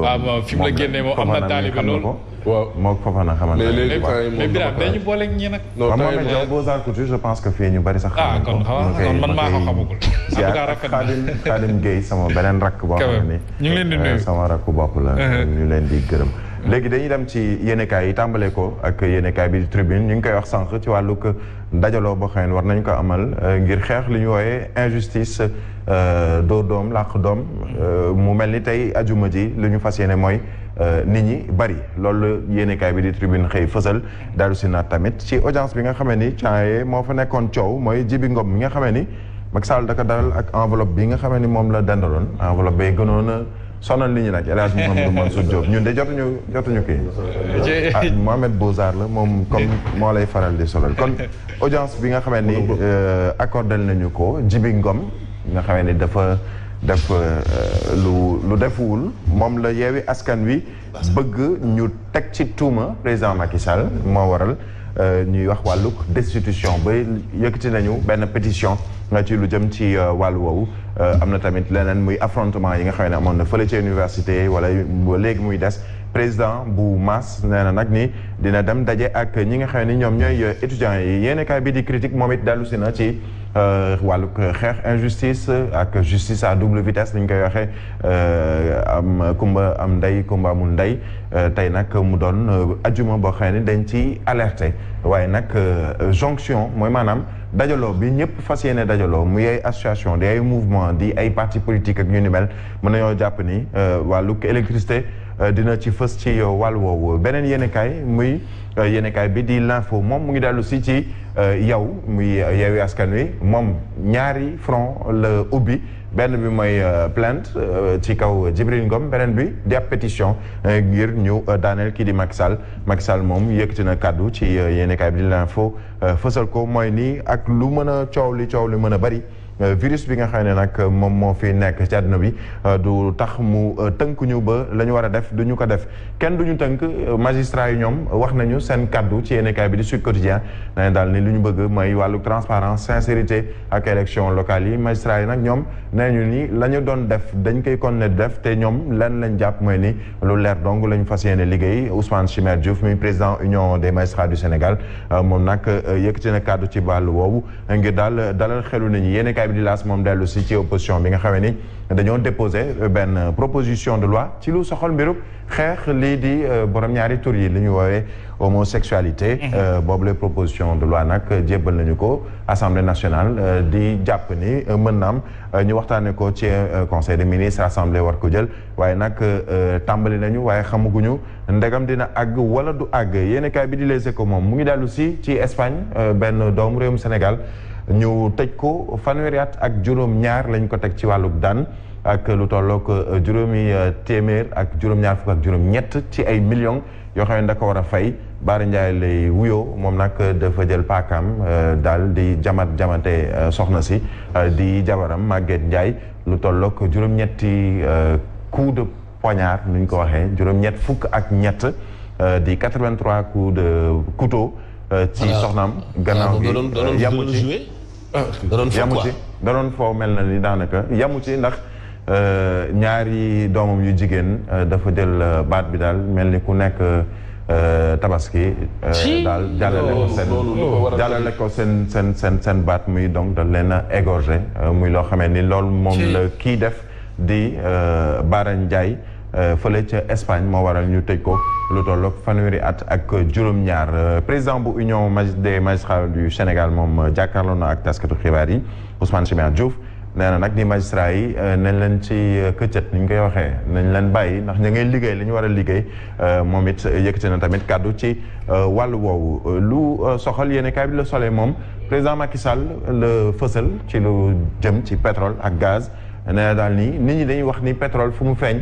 waaw moom fi mu la génnee moom am na taalibe loolu. waaw moo Fofana xamante ne. mais Birame dañu booleeg ñi nag. non Mohamed Diaw Beaux-Arts Couture je pense que fii ñu bari sax. ah kon man maa ko xamagul. en tout cas rafet na Khadim Gueye sama beneen rakk boo xam ne ñu ngi leen di nuyu sama rakk bopp la. ñu leen di gërëm. léegi dañuy dem ci yéenekaay yi tàmbale ko ak yéenekaay bi di Tribune ñu ngi koy wax sànq ci wàllug dajaloo boo xam ne war nañ ko amal ngir xeex li ñu wooyee injustice doo doom làq doom mu mel ni tey ajuma ji li ñu fas yéene mooy nit ñi bari loolu yéenekaay bi di Tribune xëy fësal dalu si naat tamit ci audience bi nga xamee ni caaye moo fa nekkoon coow mooy Jibi Ngom mi nga xamee ni Macky Sall daka dalal ak enveloppe bi nga xamee ni moom la dendaloon enveloppe bay gënoon a sonal nit ñi nag El Hadj Mouhamadou Mansour Diop ñun de jotuñu kii ah Mohamed Beaux-Arts la moom comme moo lay faral di solal kon audience bi nga xamee ni accordé nañu ko Jibi Ngom nga xamee ni dafa def lu defuwul moom la Yewwi Askan Wi bëgg ñu teg ci tuuma président Macky Sall moo waral ñuy wax wàllug destitution ba yëkkati nañu benn pétition nga ci lu jëm ci wàllu woowu am na tamit leneen muy affrontement yi nga xam ne amoon na fële ci université wala léegi muy des président bu MAS nee na nag ni dina dem daje ak ñi nga xam ne ñoom ñooy étudiants yi yéenekaay bi di critique moom it dellu si na ci wàllu xeex injustice ak justice à double vitesse ni ñu koy waxee am kumba am ndey kumba amul ndey tey nag mu doon ajuma boo xam ne dañ ci alerté waaye nag jonction mooy maanaam dajaloo bi ñëpp fas yéene dajaloo muy ay association di ay mouvement di ay parti politique ak ñu ni mel mën nañoo jàpp ni wàllu électricité dina ci fës ci wàll woowu beneen yéenekaay muy yéenekaay bi di l'info moom mu ngi dellu si ci yow muy Yewwi Askan Wi moom ñaari front la ubbi benn bi mooy plainte ci kaw Djibril Ngom beneen bi di ab pétition ngir ñu daaneel kii di Macky Sall moom yëkkati na kàddu ci yéenekaay bi di l'info fësal ko mooy nii ak lu mën a coow li mën a bari virus bi nga xam ne nag moom moo fi nekk ci àdduna bi du tax mu tënk ñu ba la ñu war a def du ñu ko def kenn du ñu tënk magistrat yi ñoom wax nañu seen kaddu ci yéenekaay bi di Sud Quotidien na daal ni lu ñu bëgg mooy wàllu transparence sincérité ak élection locale yi magistrat yi nag ñoom nee ñu ni la ñu doon def dañ koy continuer di def te ñoom lan lañ jàpp mooy ni lu leer dong la ñu fas yéene liggéey Ousmane Chimère Diouf muy président Union des magistrats du Sénégal moom nag yëkkati na kaddu ci wàllu woowu ngir daal dalal xelu nañu yéenekaay bi di laas moom dellu si ci opposition bi nga xamee ni dañoo déposé benn proposition de loi ci lu soxal mbirub xeex lii di borom ñaari tur yi li ñu woowee homosexualité boobu les proposition de loi nag jébbal nañu ko Assemblée nationale di jàpp ni mën naam ñu waxtaane ko ci conseil des ministres assemblée war ko jël waaye nag tàmbali nañu waaye xamaguñu ndegam dina àgg wala du àgg yéenekaay bi di Les Échos moom mu ngi dellu si ci Espagne benn doomu réewum Sénégal ñu tëj ko fanweeri at ak juróom-ñaar lañ ko teg ci wàllug daan ak lu tollook juróomi téeméer ak juróom-ñaar fukk ak juróom-ñett ci ay millions yoo xam ne da ko war a fay Baara Ndiaye lay wuyoo moom nag dafa jël paakaam daal di jamate soxna si di jabaram Maguette Ndiaye lu tollook juróom-ñetti coup de poignard nu ñu ko waxee juróom-ñett fukk ak ñett di 83 coups de couteau ci soxnaam gannaaw gi yamu ci da doon foo mel na ni daanaka yamu ci ndax ñaari doomam yu jigéen dafa jël baat bi daal mel ni ku nekk tabaski daal jàllale ko seen baat muy donc da leen a égorgé muy loo xamee ni loolu moom la kii def di Baara Ndiaye fële ca Espagne moo waral ñu tëj ko lu tolloog fanweeri at ak juróom-ñaar président bu Union des magistrats du Sénégal moom jàkkaarloo na ak taskatu xibaar yi Ousmane Chimère Diouf nee na nag ni magistrat yi nañ leen ci këccët ni ñu koy waxee nañ leen bàyyi ndax ña ngay liggéey li ñu war a liggéey moom it yëkkati na tamit kàddu ci wàllu woowu lu soxal yéenekaay bi Le Soleil moom président Macky Sall la fësal ci lu jëm ci pétrole ak gaz nee na daal nii nit ñi dañuy wax ni pétrole fu mu feeñ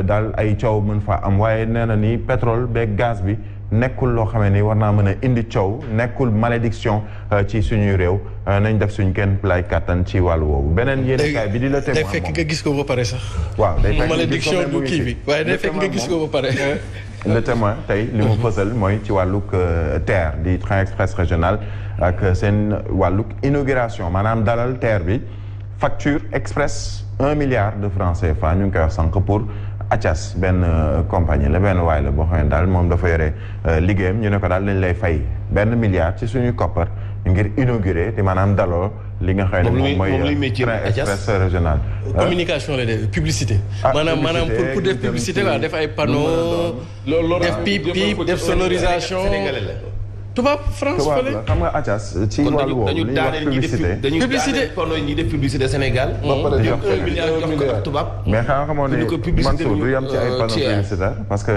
daal ay coow mën faa am waaye nee na ni pétrole beeg gaz bi nekkul loo xamee ni war naa mën a indi coow nekkul malédiction ci suñuy réew nañ def suñ kenn lay kàttan ci wàllu woowu beneen yéenekaay bi di Le Témoin day fekk nga gis ko ba pare sax. waaw day fekk malédiction du kii bi waaye day fekk nga gis ko ba pare. Le Témoin tey li mu fësal mooy ci wàllug TER di train express régional ak seen wàllug inauguration maanaam dalal TER bi facture express 1 milliard de francs CFA ñu ngi koy wax sànq pour Athias benn compagnie la benn waay la boo xam ne daal moom dafa yore liggéeyam ñu ne ko daal dañ lay fay 1 milliard ci suñuy koppar ngir inaugurer di maanaam daloo li nga xam ne moom mooy train express régional. communication la def publicité. maanaam pour def publicité la def ay panneaux. def piip def sonorisation. tubaab France fële xam nga Athias ci wàllu woowu li ñuy wax publicité publicité kono ñi def publicité Sénégal. ba pare jox 1 milliard jox ko ak tubaab. mais xamoo ne Mansour du yam ci ay panneaux publicitaires parce que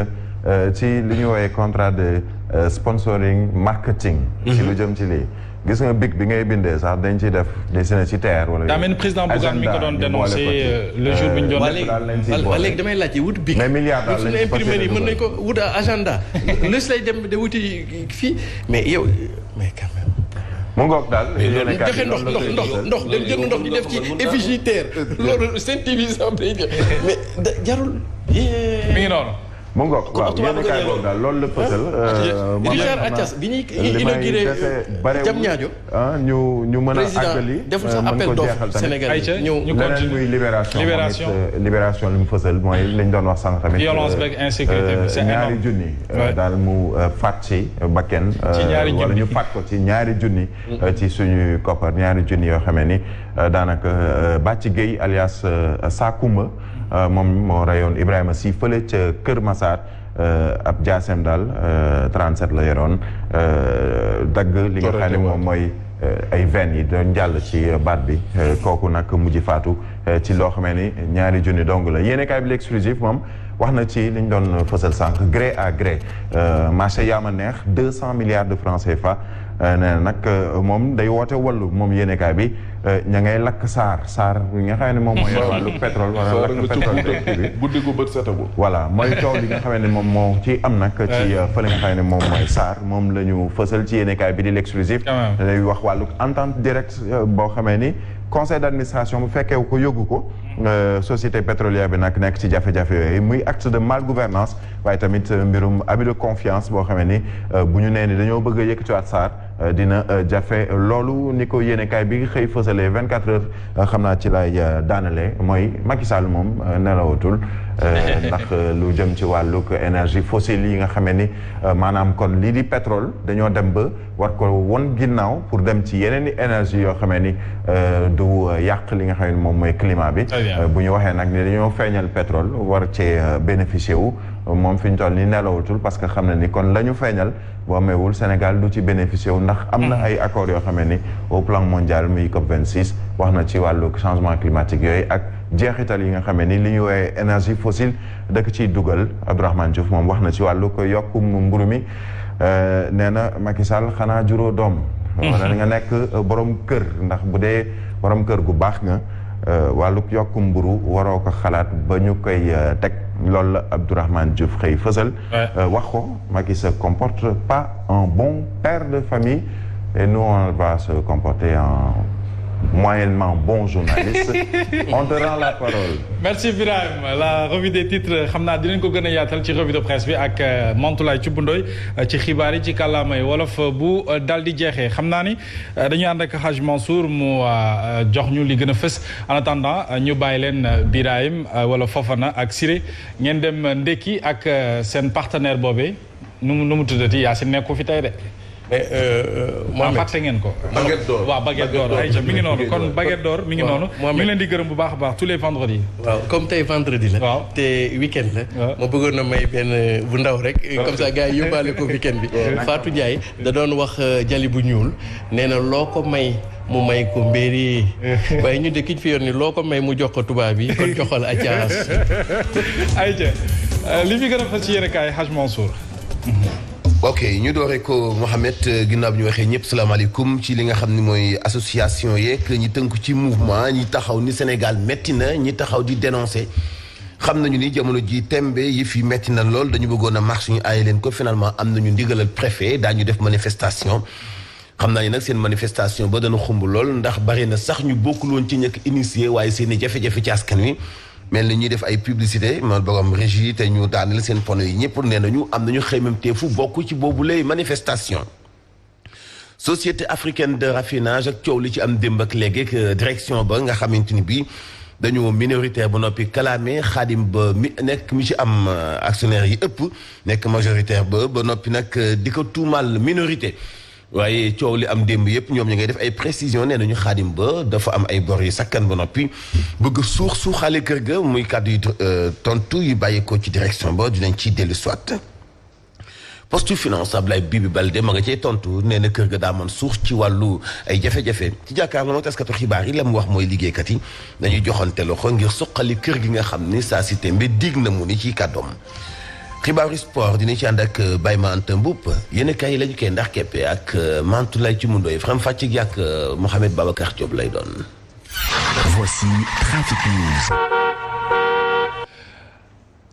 ci li ñu woowee contrat de sponsoring marketing. ci lu jëm ci lii. gis nga bic bi ngay bindee sax dañ ciy def dessiné ci terre wala. daa mel ni président Bougane mi ko doon dénoncé le jour bi ñu doon. waa léegi damay laajte wut bic. mais milliard daal lañ ci imprimerie mën nañ ko wut agenda. lës lay dem de wuti fii mais yow mais quand même. mu ngoog daal. joxe ndox dem jënd ndox di def ci effigie terre loolu seen TV sax day def mais jarul. mi ngi noonu. mu ngoog waaw yéen kaay boobu daal loolu la fësal. Richard Athias bi ñuy inauguré jam ñaajo ñu mën a àggali deful sax appel d'offre Sénégal ñu leneen muy libération libération li mu fësal mooy lañ doon wax sànq tamit. violence beeg insécurité bi c'est énorme ñaari junni. daal mu faat ci bakken. wala ñu faat ko ci ñaari junni. ci suñu koppar ñaari junni yoo xamee ni daanaka Bàcci Gueye alias Sakumba. moom moo rayoon Ibrahima Sy fële ca Kër Massar ab jaasem daal 37 la yoroon dagg li nga xam ne moom mooy ay veines yi doon jàll ci baat bi kooku nag mujj faatu ci loo xamee ni ñaari junni dong la yéene kaay bi l'exclusif moom wax na ci li ñu doon fësal sànq gré à gré marché yaama neex 200 milliards de francs CFA nee na nag moom day woote wallu moom yéenekaay bi ña ngay lakk saar bi nga xam ne moom mooy wàllu pétrole wala lakk pétrole bi guddi gu bët setagul voilà mooy coow li nga xam ne moom moo ci am nag ci fële nga xam ne moom mooy saar moom la ñu fësal ci yéenekaay bi di l'exclusif day wax wàllu entente directe boo xamee ni conseil d'administration bu fekkee ko yóbbu ko société pétrolière bi nag nekk ci jafe-jafe yooyu muy acte de malgouvernance waaye tamit mbirum abus de confiance boo xamee ni bu ñu nee ni dañoo bëgg a yëkkatiwaat SAR dina jafe loolu ni ko yéenekaay bi xëy fësalee 24 heures xam naa ci lay daanale mooy Macky Sall moom nelawatul ndax lu jëm ci wàllug énergie fossile yi nga xamee ni maanaam kon lii di pétrole dañoo dem ba war ko won ginnaaw pour dem ci yeneen i énergie yoo xamee ni du yàq li nga xam ne moom mooy climat bi bu ñu waxee nag ni dañoo feeñal pétrole war cee bénéficier wu moom fi ñu toll ni nelawatul parce que xam na ni kon la ñu feeñal boo ameewul Sénégal du ci bénéficier wu ndax am na ay accords yoo xamee ni au plan mondial muy COP26 wax na ci wàllu changement climatique yooyu ak jeexital yi nga xamee ni li ñu woowee énergie fossile dëkk ciy dugal Abdourahmane Diouf moom wax na ci wàllu ko yokkum mburu mi nee na Macky Sall xanaa juróo doom wala nga nekk borom kër ndax bu dee borom kër gu baax nga wàllu yokku mburu waroo ko xalaat ba ñu koy teg loolu la Abdourahmane Diouf xëy fësal wax ko Macky se comporte pas en bon père de famille et nous on va se comporter en moyennement bon journaliste on te rend la parole. merci Birahim la revue des titres xam naa dinañ ko gën a yaatal ci revue de presse bi ak Mantoulaye Thioub Ndoye ci xibaar yi ci kàllaamay wolof bu dal di jeexee xam naa ni dañuy ànd ak Hadj Mansour mu jox ñu li gën a fës en attendant ñu bàyyi leen Birahim wala Fofana ak Siré ngeen dem ndekki ak seen partenaire boobee nu mu tuddati yaa si nekku fi tey de. mais fàtte ngeen ko. Baguette d'or waaw Baguette d'or ayca mi ngi noonu kon Baguette d'or mi ngi noonu. ñu ngi leen di gërëm bu baax a baax tous les vendredis. waaw comme tey vendredi la. waaw te weekend la. ma bëggoon na may benn bu ndaw rek. comme ça gars yi yóbbaale ko weekend bi. Fatou Ndiaye da doon wax jali bu ñuul nee na loo ko may mu may ko mbéri waaye ñu de ki fi yoon ni loo ko may mu jox ko tubaab yi kon joxal Athias. ayca li fi gën a fas ci yéen kaay Hadj Mansour. ok ñu dooree ko Mohamed ginnaaw bi ñu waxee ñëpp salaamaaleykum ci li nga xam ni mooy association yeeg ñi tënku ci mouvement ñi taxaw ni Sénégal métti na ñi taxaw di dénoncer xam nañu ni jamono ji tembe yi fi métti na lool dañu bëggoon a marche ñu aaye leen ko finalement am nañu ndigalal préfet daañu def manifestation xam naa ni nag seen manifestation ba dana xumb lool ndax bari na sax ñu bokkul woon ci ñëkk initié waaye seen i jafe-jafe ci askan wi mel ni ñuy def ay publicité man borom régie te ñu daaneel seen pono yi ñëpp nee nañu am nañu xëymamteefu bokk ci boobu lay manifestation société africaine de raffinage ak coow li ci am démb ak léegi ak direction ba nga xamante ni bii dañoo minoritaire ba noppi kalaame Khadim Ba mi nekk mi ci am actionnaire yi ëpp nekk majoritaire ba noppi nag di ko tuumal minorité waaye coow li am démb yëpp ñoom ñu ngay def ay précision nee nañu Khadim Ba dafa am ay bor yu sakkan ba noppi bëgg suuxaale kër ga muy kàddu yu tontu yu bàyyeekoo ci direction ba dinañ ciy dellu soit poste finance Ablaye Bibi Baldé ma nga cee tontu nee na kër ga daa man suux ci wàllu ay jafe-jafe ci jàkkaarloo nag taskatu xibaar yi la mu wax mooy liggéeykat yi dañuy joxante loxo ngir suqali kër gi nga xam ni saa si tembe dig na mu ni ci kàddoom xibaaru sport dina ci ànd ak Baye Mante Mboup yéen kay yi la ñu koy ndax keppe ak Mantoulaye ci mundoy faram fàcc gi ak Mohamed Babacar Diop lay doon. Voici Trafic News.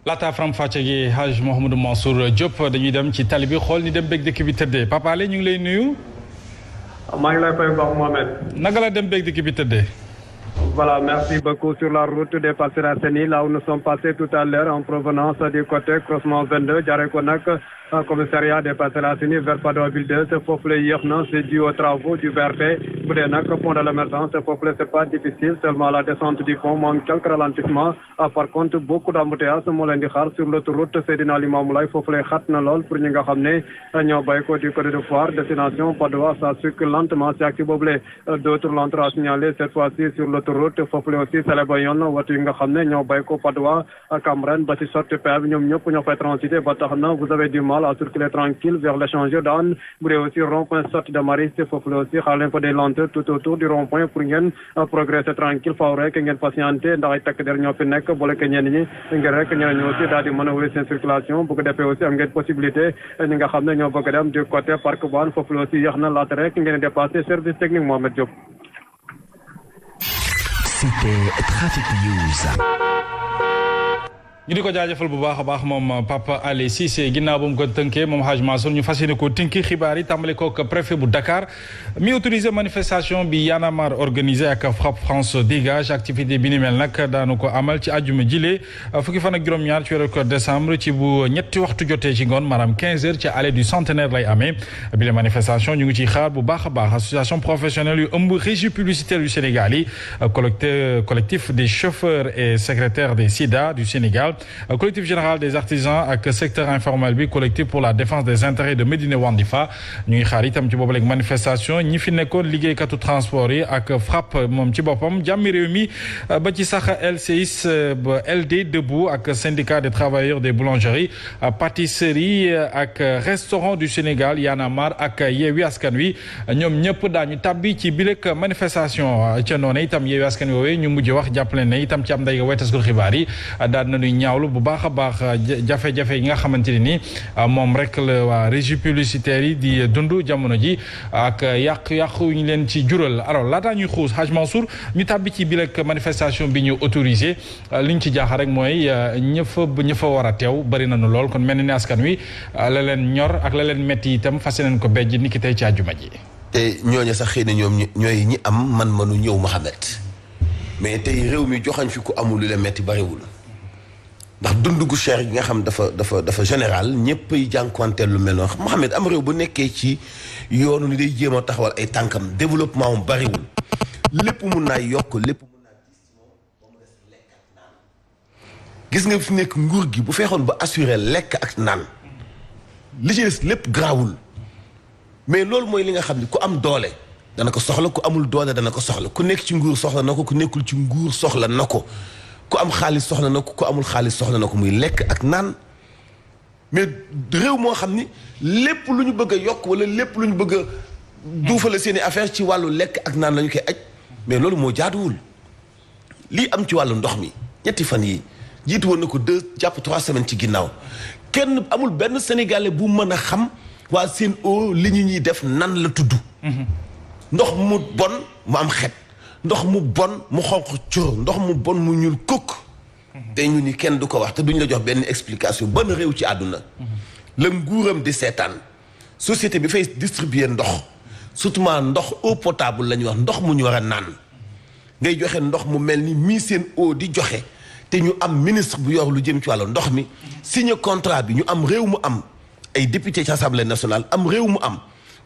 laata faram fàcce gi Haj Mouhamadou Mansour Diop dañuy dem ci tali bi xool ni dem bëgg dëkk bi tëddee Papa Alé ñu ngi lay nuyu. maa ngi lay fay baax Mohamed. naka la dem bëgg dëkk bi tëddee. Voilà, merci beaucoup. Sur la route des Parcelles Assainies, là où nous sommes passés tout à l'heure en provenance du côté croisement 22, Djarekonak, commissariat des Parcelles Assainies vers Padoa-Ville 2, ce foofu la yéex na, c'est dû aux travaux du BRT. Bu dee nag pont de l'émergence, ce foofu la c'est pas difficile, seulement la descente du pont manque quelques ralentissements. Par contre, beaucoup d'embouteillages moo leen di xaar sur l'autoroute Seydina Limamou Laye foofu lay xat na lool pour ñi nga xam ne ñoo bàyyi ko du côté de Foire, destination Padoa, ça circule lentement si ak ci boobule. D'autres l'ont signalé cette fois-ci sur l'autoroute foofu la aussi sele ba yoon watu yi nga xam ne ñoo bàyyi ko Padoa Cambérène ba ci sortie PA bi ñoom ñëpp ñoo fay transiter ba tax na vous avez du mal à circuler tranquille vers l'échangeur d'Anne bu dee aussi rond-point sortie de Maristes foofu la aussi xaar leen fa des lenteurs tout autour du rond-point pour ngeen progresser tranquille faaw rek ngeen patienter ndax ay takk der ñoo fi nekk boole ke ñenn ñi ngeen rek ñeneen ñi aussi daal di mën a wéy seen circulation bu ko defee aussi am ngeen possibilité ñi nga xam ne ñoo bëgg dem du côté parc Boine foofu la aussi yéex na laata rek ngeen dépasser service technique Mohamed Diop. C'était Trafic News. ñu di ko jaajëfal bu baax a baax moom Papa Alé Cissé ginnaaw ba mu ko tënkee moom Hadj Mansour ñu fas yéene ko tënki xibaar yi tàmbale ko ak préfet bu Dakar mi autorisé manifestation bi Y'en a marre organisé ak Frapp France Dégage activité bi ni mel nag daanu ko amal ci àjjuma jile fukki fan ak juróom-ñaar ci weeru décembre ci bu ñetti waxtu jotee ci ngoon maanaam 15h ci allée du centenaire lay amee bi la manifestation ñu ngi ciy xaar bu baax a baax association professionnelle yu ëmb régie publicitaire du Sénégal yi collectif des chauffeurs et secrétaires des SIDA du Sénégal collectif général des artisans ak secteur informel bi collectif pour la défense des intérêts de Médina Wandifa ñu ngi xaar itam ci boobu léegi manifestation ñi fi nekkoon liggéeykatu transport yi ak FRAPP moom ci boppam jàmmi réew mi ba ci sax LCIS ba LD Debout ak syndicat des travailleurs des boulangeries pâtisseries ak restaurants du Sénégal Y'en a marre ak Yewwi Askan Wi ñoom ñëpp daañu tabbi ci bilek manifestation ca noonu itam Yewwi Askan Wi woowee ñu mujj wax jàppale ne itam ci am nday waytaskul xibaar yi daal nañuy ñaawlu bu baax a baax jafe-jafe yi nga xamante ne ni moom rek la waa régie publicitaire yi di dund jamono ji ak yàq-yàqu ñu leen ci jural alors laataa ñuy xuus Hadj Mansour ñu tàbbi ci biir manifestation bi ñu autorisé li ñu ci jaaxal rek mooy ña fa war a teew bari nañu lool kon mel na ni askan wi la leen ñor ak la leen metti itam fas yéeneen ko bejj niki tey ci àjjuma ji. te ñooñu sax xëy na ñoom ñooy ñi am man-manu ñëw Mohamed mais tey réew mi joxañ fi ku amul lu la metti bariwul. ndax dund gu cher gi nga xam dafa général ñëpp ay jànkuwanteel lu mel noonu Mohamed am réew bu nekkee ci yoonu ni day jéem a taxawal ay tànkam développement mu bariwul lépp mun naa yokk lépp mun naa lekk ak naan gis nga fi nekk nguur gi bu fexoon ba assurer lekk ak naan li ci des lépp garaawul mais loolu mooy li nga xam ne ku am doole dana ko soxla ku amul doole dana ko soxla ku nekk ci nguur soxla na ko ku nekkul ci nguur soxla na ko ku am xaalis soxla na ko ku amul xaalis soxla na ko muy lekk ak naan mais réew moo xam ni lépp lu ñu bëgg a yokk wala lépp lu ñu bëgg a duufale seeni affaire ci wàllu lekk ak naan la ñu koy aj mais loolu moo jaaduwul lii am ci wàllu ndox mi ñetti fan yi jiitu woon na ko 2 jàpp 3 semaines ci ginnaaw kenn amul benn sénégalais bu mën a xam waa Sen'Eau li ñu ñuy def nan la tudd ndox mu bon mu am xet ndox mu bon mu xonq cur ndox mu bon mu ñuul kukk te ñu ni kenn du ko wax te duñ la jox benn explication ban réew ci àdduna la nguuram di seetaan société bi fay distribuer ndox surtout ndox eau potable la ñuy wax ndox mu ñu war a naan ngay joxe ndox mu mel ni mii Sen'Eau di joxe te ñu am ministre bu yor lu jëm ci wàllu ndox mi signé contrat bi ñu am réew mu am ay député ci assemblée nationale am réew mu am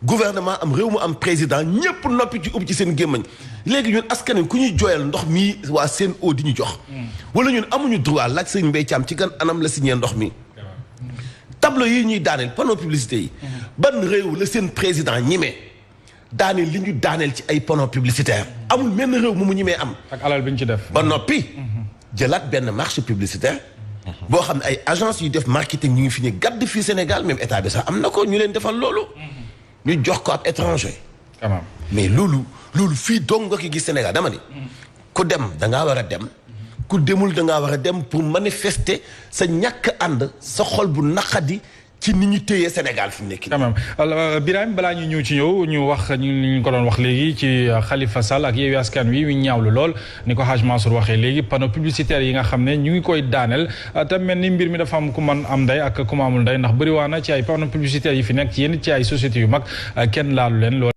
gouvernement am réew mu am président ñëpp noppi ci ubbi ci seen gémmañ léegi ñun askan wi ku ñuy jooyal ndox mi waa Sen'Eau di ñu jox. wala ñun amuñu droit laaj sëñ Mbaye Thiam ci gan anam la signé ndox mi. tableau yi ñuy daaneel panneau publicité yi. ban réew la seen président ñime daaneel li ñu daaneel ci ay panneau publicitaire amul menn réew mu ñimee am. ak alal bi ñu ci def. ba noppi jëlaat benn marché publicitaire. boo xam ne ay agence yu def marketing ñu ngi fi ñu gàdd fii Sénégal même état bi sax am na ko ñu leen defal loolu. ñu jox ko ab étranger. mais loolu fii dong nga ko gis Sénégal dama ni. ku dem da ngaa war a dem. ku demul da ngaa war a dem pour manifester sa ñàkk ànd sa xol bu naqadi ci ni ñu téye Sénégal fi mu nekk. quand même alors Birahim balaa ñu ñëw ci ñu wax ñu ko doon wax léegi ci Khalifa Sall ak Yewwi Askan Wi ñaawlu lool ni ko Hadj Mansour waxee léegi panneau publicitaire yi nga xam ne ñu ngi koy daaneel te mel ni mbir mi dafa am ku man am ndey ak ku ma amul ndey ndax bëri waa na ci ay panneau publicitaire yi fi nekk ci yenn ci ay sociétés yu mag kenn laalu leen lool.